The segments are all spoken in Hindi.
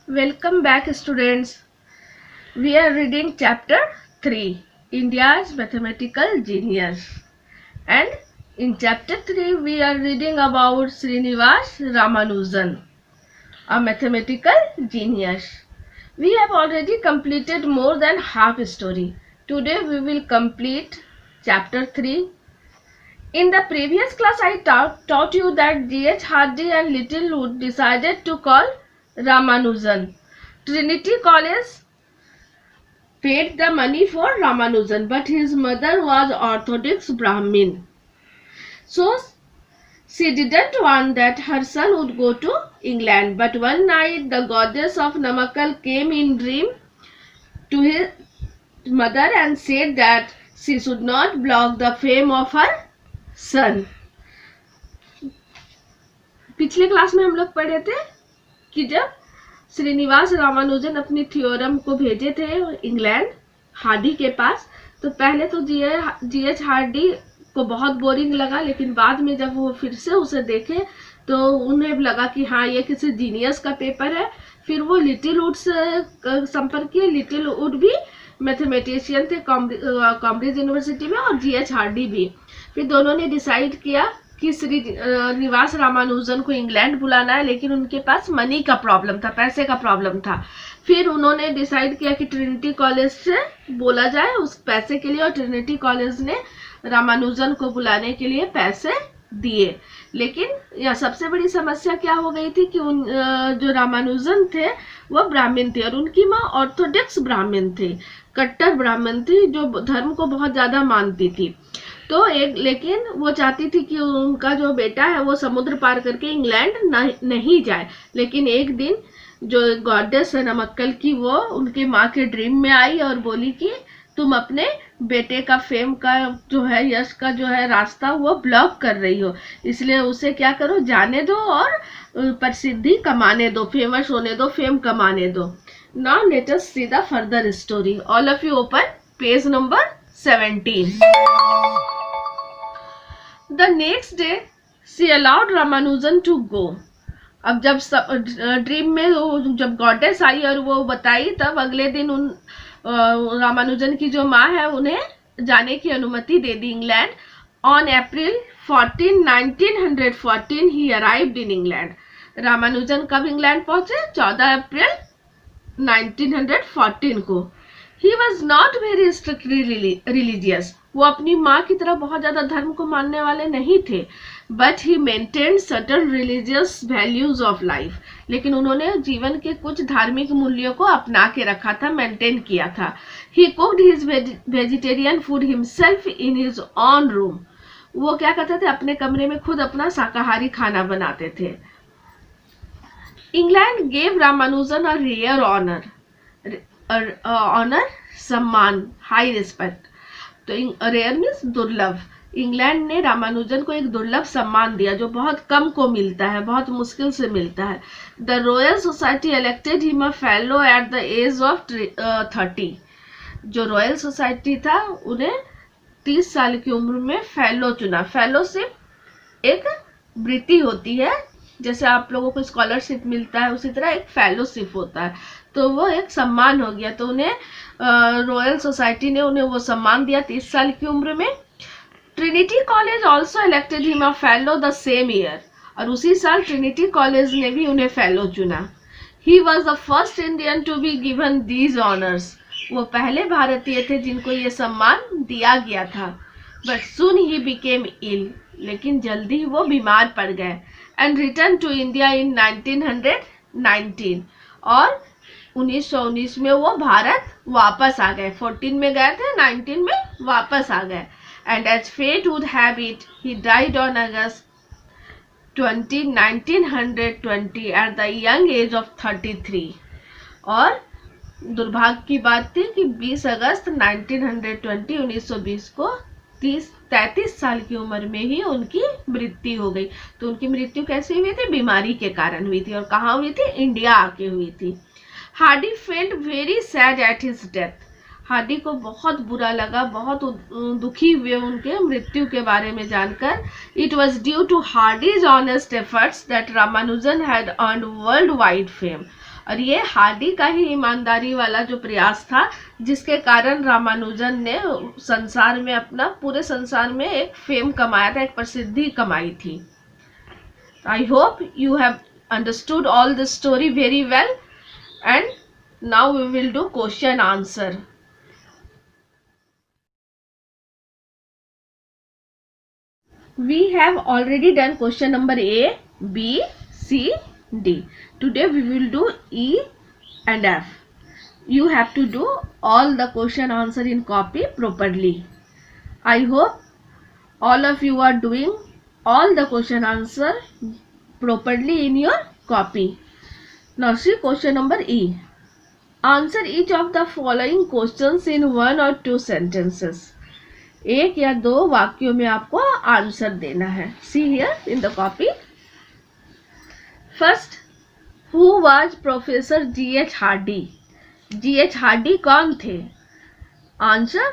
Welcome back, students. We are reading chapter 3, India's Mathematical Genius. And in chapter 3, we are reading about Srinivas Ramanujan, a mathematical genius. We have already completed more than half a story. Today we will complete chapter 3. In the previous class, I taught you that G.H. Hardy and Littlewood decided to call Ramanujan. Trinity College paid the money for Ramanujan, but his mother was Orthodox Brahmin. So she didn't want that her son would go to England. But one night the goddess of Namakkal came in dream to his mother and said that she should not block the fame of her son. पिछले क्लास में हम लोग पढ़े थे कि जब श्रीनिवास रामानुजन अपनी थ्योरम को भेजे थे इंग्लैंड हार्डी के पास, तो पहले तो जीएच हार्डी को बहुत बोरिंग लगा, लेकिन बाद में जब वो फिर से उसे देखे तो उन्हें लगा कि हाँ, ये किसी जीनियस का पेपर है। फिर वो लिटिलवुड से संपर्क किए। लिटिलवुड भी मैथमेटिशियन थे कैम्ब्रिज यूनिवर्सिटी में, और जीएच हार्डी भी। फिर दोनों ने डिसाइड किया कि श्रीनिवास रामानुजन को इंग्लैंड बुलाना है, लेकिन उनके पास मनी का प्रॉब्लम था, पैसे का प्रॉब्लम था। फिर उन्होंने डिसाइड किया कि ट्रिनिटी कॉलेज से बोला जाए उस पैसे के लिए, और ट्रिनिटी कॉलेज ने रामानुजन को बुलाने के लिए पैसे दिए। लेकिन यह सबसे बड़ी समस्या क्या हो गई थी कि जो रामानुजन थे वो ब्राह्मण थे, और उनकी माँ ऑर्थोडॉक्स ब्राह्मण थी, कट्टर ब्राह्मण थी, जो धर्म को बहुत ज्यादा मानती थी। तो लेकिन वो चाहती थी कि उनका जो बेटा है वो समुद्र पार करके इंग्लैंड नहीं जाए। लेकिन एक दिन जो गॉडेस है नमक्कल की, वो उनके माँ के ड्रीम में आई और बोली कि तुम अपने बेटे का फेम का जो है, यश का जो है रास्ता वो ब्लॉक कर रही हो, इसलिए उसे क्या करो, जाने दो और प्रसिद्धि कमाने दो, फेमस होने दो, फेम कमाने दो। Now let us see the further story. All of you open page number 17. The next day she allowed Ramanujan to go. अब जब ड्रीम में जब गॉडेस आई और वो बताई, तब अगले दिन उन रामानुजन की जो माँ है उन्हें जाने की अनुमति दे दी England. On April 14, 1914 he arrived in England. Ramanujan कब इंग्लैंड पहुंचे? 14 अप्रैल 1914 को। He was not very strictly religious. वो अपनी माँ की तरह बहुत ज्यादा धर्म को मानने वाले नहीं थे, but he maintain certain religious values of life. लेकिन उन्होंने जीवन के कुछ धार्मिक मूल्यों को अपना के रखा था, मेंटेन किया था। He cooked his vegetarian food himself in his own room. वो क्या करते थे, अपने कमरे में खुद अपना शाकाहारी खाना बनाते थे। England gave Ramanujan a rare honour, सम्मान, हाई रिस्पेक्ट। तो रेयर मीन्स दुर्लभ। इंग्लैंड ने रामानुजन को एक दुर्लभ सम्मान दिया जो बहुत कम को मिलता है, बहुत मुश्किल से मिलता है। The royal society elected him a fellow at the age of 30। जो रॉयल सोसाइटी था उन्हें 30 साल की उम्र में फेलो चुना। फेलोशिप एक वृत्ति होती है, जैसे आप लोगों को स्कॉलरशिप मिलता है, उसी तरह एक फेलोशिप होता है। तो वो एक सम्मान हो गया, तो उन्हें रॉयल सोसाइटी ने उन्हें वो सम्मान दिया 30 साल की उम्र में। Trinity College also elected him a fellow the same year, और उसी साल ट्रिनिटी कॉलेज ने भी उन्हें फेलो चुना। He was the first Indian to be given these honours. वो पहले भारतीय थे जिनको ये सम्मान दिया गया था। बट सून ही बिकेम इल, लेकिन जल्दी ही वो बीमार पड़ गए। And return to India in 1919, और 1919 में वो भारत वापस आ गए। 14 में गए थे, 19 में वापस आ गए। And as fate would have it, he died on August 20, 1920 at the young age of 33। और दुर्भाग्य की बात थी कि 20 अगस्त 1920 को 33 साल की उम्र में ही उनकी मृत्यु हो गई। तो उनकी मृत्यु कैसे हुई थी? बीमारी के कारण हुई थी। और कहाँ हुई थी? इंडिया आके हुई थी। Hardy felt very sad at his death. Hardy को बहुत बुरा लगा, बहुत दुखी हुए उनके मृत्यु के बारे में जानकर। It was due to Hardy's honest efforts that Ramanujan had earned world wide fame. और ये हार्डी का ही ईमानदारी वाला जो प्रयास था जिसके कारण रामानुजन ने संसार में अपना पूरे संसार में एक फेम कमाया था, एक प्रसिद्धि कमाई थी। I hope you have understood all this story very well and now we will do question answer. We have already done question number A, B, C, D. Today we will do E and F. You have to do all the question answer in copy properly. I hope all of you are doing all the question answer properly in your copy. Now see question number E. Answer each of the following questions in one or two sentences. एक या दो वाक्यों में आपको आंसर देना है। See here in the copy. First, who was professor G.H. Hardy? G.H. Hardy कौन थे? Answer,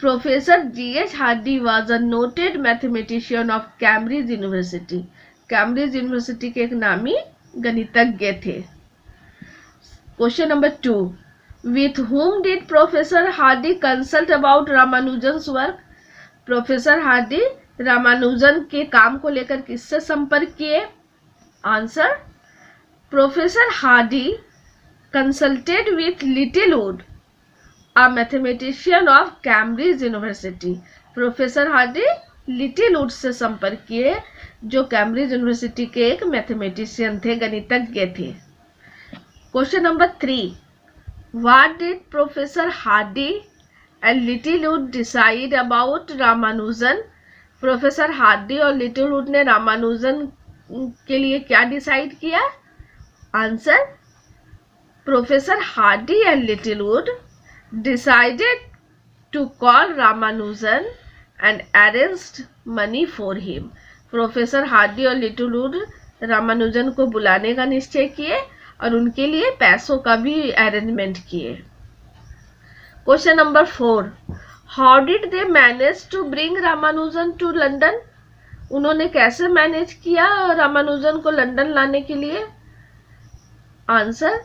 professor G.H. Hardy was a noted mathematician of Cambridge university. Cambridge university के एक नामी गणितज्ञ थे। Question number 2, With whom did Professor Hardy consult about Ramanujan's work? Professor Hardy Ramanujan के काम को लेकर किससे संपर्क किए? Answer, professor Hardy consulted with Littlewood, a mathematician of Cambridge university. Professor Hardy Littlewood से संपर्क किए जो कैम्ब्रिज यूनिवर्सिटी के एक मैथमेटिशियन थे, गणितज्ञ थे। Question number 3, What did Professor Hardy and Littlewood decide about Ramanujan? Professor Hardy और लिटिलवुड ने रामानुजन के लिए क्या डिसाइड किया? Answer, professor Hardy and Littlewood decided to call Ramanujan and arranged money for him. Professor Hardy और लिटिलवुड रामानुजन को बुलाने का निश्चय किए और उनके लिए पैसों का भी अरेंजमेंट किए। Question number 4, how did they manage to bring Ramanujan to London? उन्होंने कैसे मैनेज किया रामानुजन को लंदन लाने के लिए? Answer,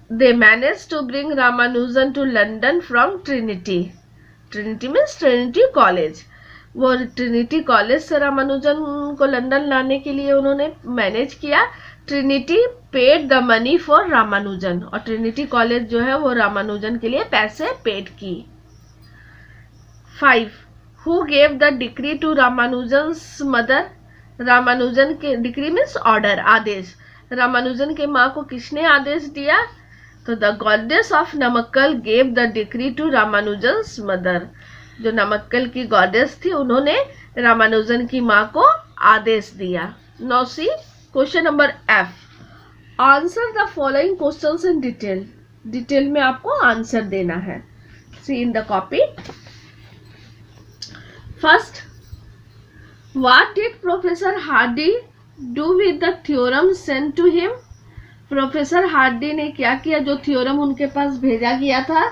they manage to bring Ramanujan to London from Trinity. Trinity means Trinity college. वो ट्रिनिटी कॉलेज से रामानुजन को लंदन लाने के लिए उन्होंने मैनेज किया। Trinity paid the money for Ramanujan, और ट्रिनिटी कॉलेज जो है वो रामानुजन के लिए पैसे पेड की। 5, who gave the decree to Ramanujan's mother? Ramanujan के डिक्री मीन्स ऑर्डर, आदेश। रामानुजन के माँ को किसने आदेश दिया? तो the goddess of Namakkal gave the decree to Ramanujan's mother. जो नमक्कल की गॉडेस थी उन्होंने रामानुजन की माँ को आदेश दिया। Now see question number F, answer the following questions in detail. Detail में आपको आंसर देना है। See in the copy. First, what did professor Hardy do with the theorem sent to him? Professor Hardy ने क्या किया जो थ्योरम उनके पास भेजा गया था?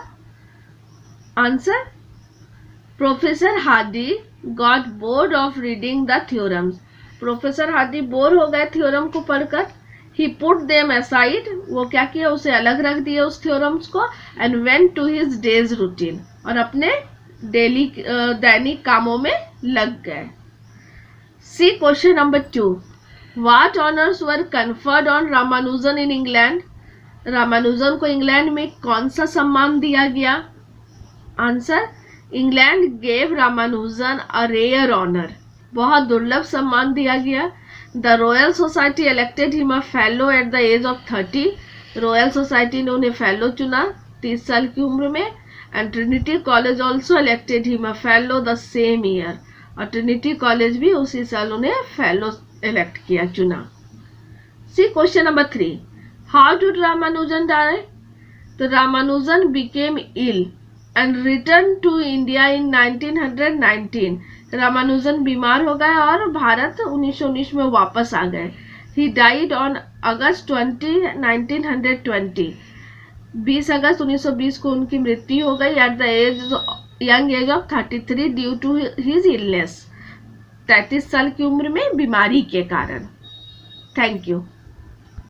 Answer, professor Hardy got bored of reading the theorems. Professor Hardy bore हो गए थ्योरम को पढ़कर। ही पुट देम असाइड, वो क्या किया, उसे अलग रख दिया उस थ्योरम्स को। And went to his days routine, और अपने दैनिक कामों में लग गए। See question number 2, what honours were conferred on Ramanujan in England? Ramanujan को इंग्लैंड में कौन सा सम्मान दिया गया? Answer, England gave Ramanujan a rare honour, बहुत दुर्लभ सम्मान दिया गया। The royal society elected him a fellow at the age of 30। Royal Society ने उन्हें फेलो चुना 30 साल की उम्र में। And Trinity College also elected him a fellow the same year, और ट्रिनिटी कॉलेज भी उसी साल उन्हें फेलो इलेक्ट किया, चुना। See question number 3, how did Ramanujan die? तो Ramanujan became ill and return to India in 1919। Ramanujan बीमार हो गए और भारत 1919 में वापस आ गए। ही डाइड ऑन अगस्त 20, 1920। 20 अगस्त 1920 को उनकी मृत्यु हो गई at the young age of 33 due to his illness. 33 साल की उम्र में बीमारी के कारण। Thank you.